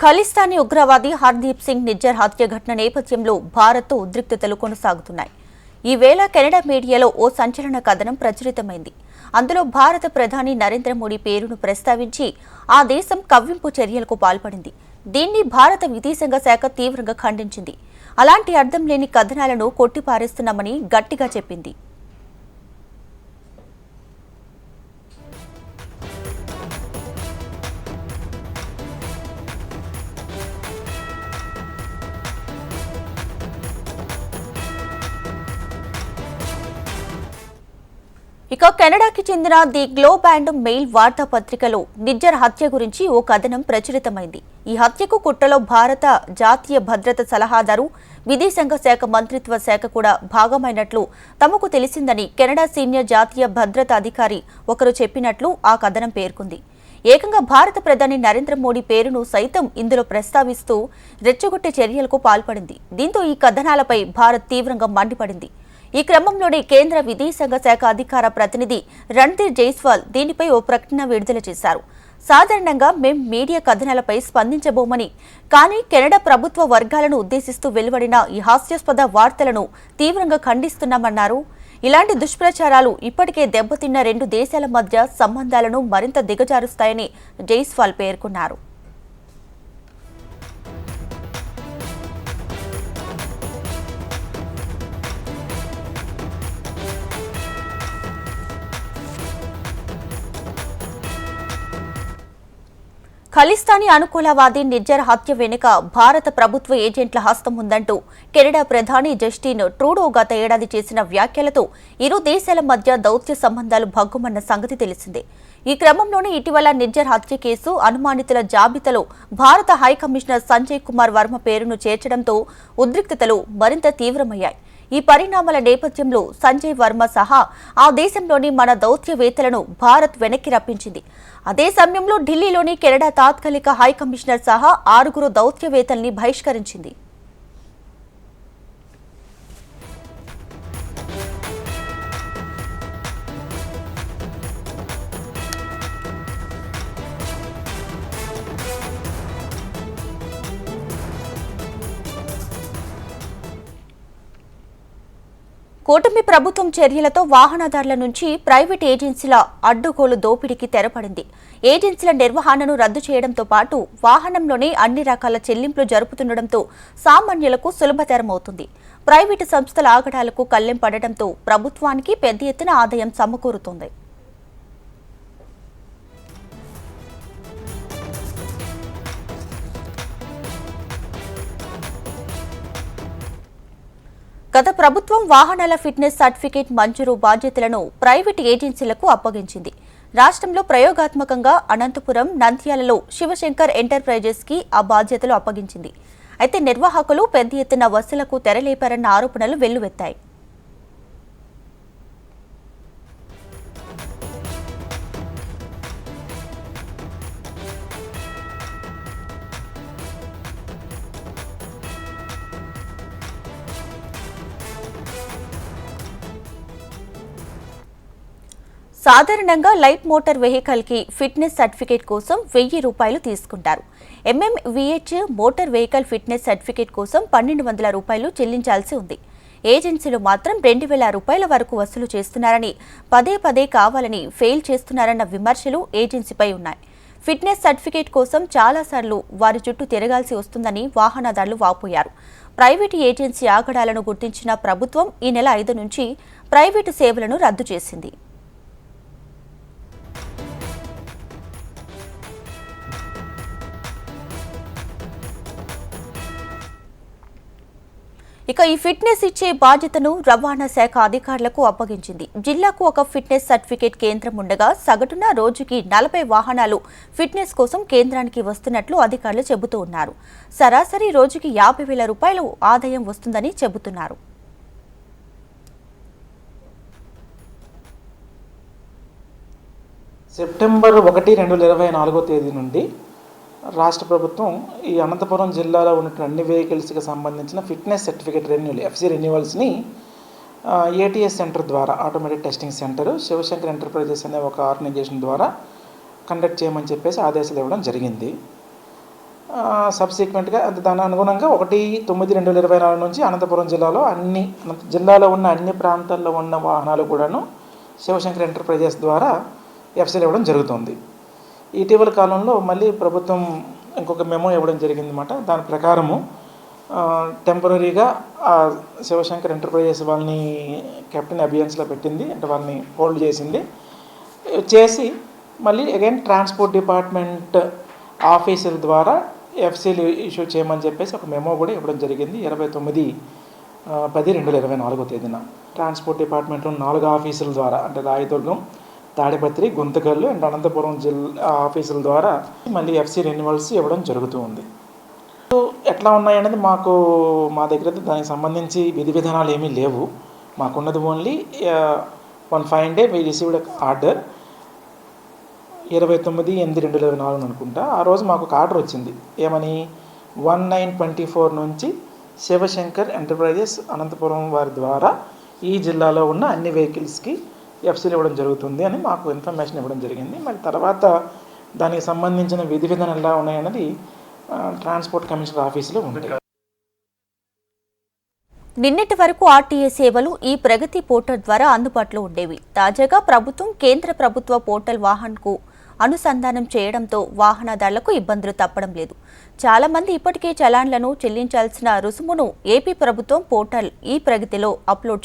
ఖలిస్తానీ ఉగ్రవాది హర్దీప్ సింగ్ నిజ్జర్ హత్య ఘటన నేపథ్యంలో భారత్తో ఉద్రిక్తతలు కొనసాగుతున్నాయి. ఈ వేళ కెనడా మీడియాలో ఓ సంచలన కథనం ప్రచురితమైంది. అందులో భారత ప్రధాని నరేంద్ర మోడీ పేరును ప్రస్తావించి ఆ దేశం కవ్వింపు చర్యలకు పాల్పడింది. దీన్ని భారత విదేశాంగ శాఖ తీవ్రంగా ఖండించింది. అలాంటి అర్థం లేని కథనాలను కొట్టిపారేస్తున్నామని గట్టిగా చెప్పింది. ఇక కెనడాకి చెందిన ది గ్లోబ్ అండ్ మెయిల్ వార్తాపత్రికలో నిజ్జర్ హత్య గురించి ఓ కథనం ప్రచురితమైంది. ఈ హత్యకు కుట్రలో భారత జాతీయ భద్రత సలహాదారు, విదేశాంగ శాఖ మంత్రిత్వ శాఖ కూడా భాగమైనట్లు తమకు తెలిసిందని కెనడా సీనియర్ జాతీయ భద్రతా అధికారి ఒకరు చెప్పినట్లు ఆ కథనం పేర్కొంది. ఏకంగా భారత ప్రధాని నరేంద్ర మోడీ పేరును సైతం ఇందులో ప్రస్తావిస్తూ రెచ్చగొట్టే చర్యలకు పాల్పడింది. దీంతో ఈ కథనాలపై భారత్ తీవ్రంగా మండిపడింది. ఈ క్రమంలోనే కేంద్ర విదేశాంగ శాఖ అధికార ప్రతినిధి రణ్ధీర్ జైస్వాల్ దీనిపై ఓ ప్రకటన విడుదల చేశారు. సాధారణంగా మేం మీడియా కథనాలపై స్పందించబోమని, కానీ కెనడా ప్రభుత్వ వర్గాలను ఉద్దేశిస్తూ వెలువడిన ఈ హాస్యాస్పద వార్తలను తీవ్రంగా ఖండిస్తున్నామన్నారు. ఇలాంటి దుష్ప్రచారాలు ఇప్పటికే దెబ్బతిన్న రెండు దేశాల మధ్య సంబంధాలను మరింత దిగజారుస్తాయని జైస్వాల్ పేర్కొన్నారు. ఖలిస్తానీ అనుకూలవాది నిజ్జర్ హత్య వెనుక భారత ప్రభుత్వ ఏజెంట్ల హస్తం ఉందంటూ కెనడా ప్రధాని జస్టిన్ ట్రూడో గత ఏడాది చేసిన వ్యాఖ్యలతో ఇరు దేశాల మధ్య దౌత్య సంబంధాలు భగ్గుమన్న సంగతి తెలిసిందే. ఈ క్రమంలోనే ఇటీవల నిజ్జర్ హత్య కేసు అనుమానితుల జాబితాలో భారత హైకమిషనర్ సంజయ్ కుమార్ వర్మ పేరును చేర్చడంతో ఉద్రిక్తతలు మరింత తీవ్రమయ్యాయి. ఈ పరిణామాల నేపథ్యంలో సంజయ్ వర్మ సహా ఆ దేశంలోని మన దౌత్యవేత్తలను భారత్ వెనక్కి రప్పించింది. అదే సమయంలో ఢిల్లీలోని కెనడా తాత్కాలిక హైకమిషనర్ సహా 6 దౌత్యవేత్తల్ని బహిష్కరించింది. కూటమి ప్రభుత్వం చర్యలతో వాహనదారుల నుంచి ప్రైవేట్ ఏజెన్సీల అడ్డుగోలు దోపిడీకి తెరపడింది. ఏజెన్సీల నిర్వహణను రద్దు చేయడంతో పాటు వాహనంలోనే అన్ని రకాల చెల్లింపులు జరుపుతుండటంతో సామాన్యులకు సులభతరమవుతుంది. ప్రైవేటు సంస్థల ఆగడాలకు కళ్లెం పడటంతో ప్రభుత్వానికి పెద్ద ఎత్తున ఆదాయం సమకూరుతోంది. గత ప్రభుత్వం వాహనాల ఫిట్నెస్ సర్టిఫికేట్ మంజూరు బాధ్యతలను ప్రైవేటు ఏజెన్సీలకు అప్పగించింది. రాష్ట్రంలో ప్రయోగాత్మకంగా అనంతపురం, నంద్యాలలో శివశంకర్ ఎంటర్ప్రైజెస్ కి ఆ బాధ్యతలు అప్పగించింది. అయితే నిర్వాహకులు పెద్ద ఎత్తున వసూలకు తెరలేపారన్న ఆరోపణలు వెల్లువెత్తాయి. సాధారణంగా లైట్ మోటార్ వెహికల్ కి ఫిట్నెస్ సర్టిఫికేట్ కోసం ₹1000 తీసుకుంటారు. MMVH motor vehicle fitness certificate కోసం ₹1200 చెల్లించాల్సి ఉంది. ఏజెన్సీలు మాత్రం ₹2000 వరకు వసూలు చేస్తున్నారని, పదే కావాలని ఫెయిల్ చేస్తున్నారన్న విమర్శలు ఏజెన్సీపై ఉన్నాయి. ఫిట్నెస్ సర్టిఫికేట్ కోసం చాలాసార్లు వారి చుట్టూ తిరగాల్సి వస్తుందని వాహనదారులు వాపోయారు. ప్రైవేటు ఏజెన్సీ ఆగడాలను గుర్తించిన ప్రభుత్వం ఈ నెల 5 నుంచి ప్రైవేటు సేవలను రద్దు చేసింది. ఇక ఈ ఫిట్నెస్ ఇచ్చే బాధ్యతను రవాణా శాఖ అధికారులకు అప్పగించింది. జిల్లాకు ఒక ఫిట్నెస్ సర్టిఫికేట్ కేంద్రం ఉండగా సగటున రోజుకి 40 వాహనాలు ఫిట్నెస్ కోసం కేంద్రానికి వస్తున్నట్లు అధికారులు చెబుతూ ఉన్నారు. సరాసరి రోజుకి ₹50,000 ఆదాయం వస్తుందని చెబుతున్నారు. సెప్టెంబర్ 1, 2024 నుండి రాష్ట్ర ప్రభుత్వం ఈ అనంతపురం జిల్లాలో ఉన్నటువంటి అన్ని వెహికల్స్కి సంబంధించిన ఫిట్నెస్ సర్టిఫికేట్ రెన్యూల్ FC రెన్యూవల్స్ని ATS సెంటర్ ద్వారా, automatic testing centre, Shivashankar enterprises అనే ఒక ఆర్గనైజేషన్ ద్వారా కండక్ట్ చేయమని చెప్పేసి ఆదేశాలు ఇవ్వడం జరిగింది. సబ్సిక్వెంట్గా దాని అనుగుణంగా 1/9/2024 నుంచి అనంతపురం జిల్లాలో జిల్లాలో ఉన్న అన్ని ప్రాంతాల్లో ఉన్న వాహనాలు కూడాను శివశంకర్ ఎంటర్ప్రైజెస్ ద్వారా ఎఫ్సీలు ఇవ్వడం జరుగుతుంది. ఇటీవల కాలంలో మళ్ళీ ప్రభుత్వం ఇంకొక మెమో ఇవ్వడం జరిగిందన్నమాట. దాని ప్రకారము టెంపరీగా శివశంకర్ ఎంటర్ప్రైజెస్ వాళ్ళని కెప్టెన్ అబియన్స్లో పెట్టింది, అంటే వాళ్ళని హోల్డ్ చేసి మళ్ళీ అగైన్ ట్రాన్స్పోర్ట్ డిపార్ట్మెంట్ ఆఫీసుల ద్వారా ఎఫ్సీలు ఇష్యూ చేయమని చెప్పేసి ఒక మెమో కూడా ఇవ్వడం జరిగింది 29/10/2024 ట్రాన్స్పోర్ట్ డిపార్ట్మెంట్లో 4 ఆఫీసుల ద్వారా, అంటే రాయదుర్గం, తాడిపత్రి, గుంతకల్లు అండ్ అనంతపురం జిల్లా ఆఫీసుల ద్వారా మళ్ళీ ఎఫ్సీ రెన్యువల్స్ ఇవ్వడం జరుగుతూ ఉంది. ఎట్లా ఉన్నాయనేది మా దగ్గర దానికి సంబంధించి విధి విధానాలు ఏమీ లేవు. మాకున్నది only 1 fine day we received order 29/8/2024 అనుకుంటా. ఆ రోజు మాకు ఒక ఆర్డర్ వచ్చింది. ఏమని 19/24 నుంచి శివశంకర్ ఎంటర్ప్రైజెస్ అనంతపురం వారి ద్వారా ఈ జిల్లాలో ఉన్న అన్ని వెహికల్స్కి ఎఫ్సీలు ఇవ్వడం జరుగుతుంది అని మాకు ఇన్ఫర్మేషన్ ఇవ్వడం జరిగింది. మరి తర్వాత దానికి సంబంధించిన విధి విధానాలు ఎలా ఉన్నాయన్నది ట్రాన్స్పోర్ట్ కమిషనర్ ఆఫీసులో ఉంటాయి. నిన్నటి వరకు ఆర్టీఏ సేవలు ఈ ప్రగతి పోర్టల్ ద్వారా అందుబాటులో ఉండేవి. తాజాగా ప్రభుత్వం కేంద్ర ప్రభుత్వ పోర్టల్ వాహన్కు అనుసంధానం చేయడంతో వాహనదారులకు ఇబ్బందులు తప్పడం లేదు. చాలా మంది ఇప్పటికే చలాన్లను చెల్లించాల్సిన రుసుమును ఏపీ ప్రభుత్వం పోర్టల్ ఈ ప్రగతిలో అప్లోడ్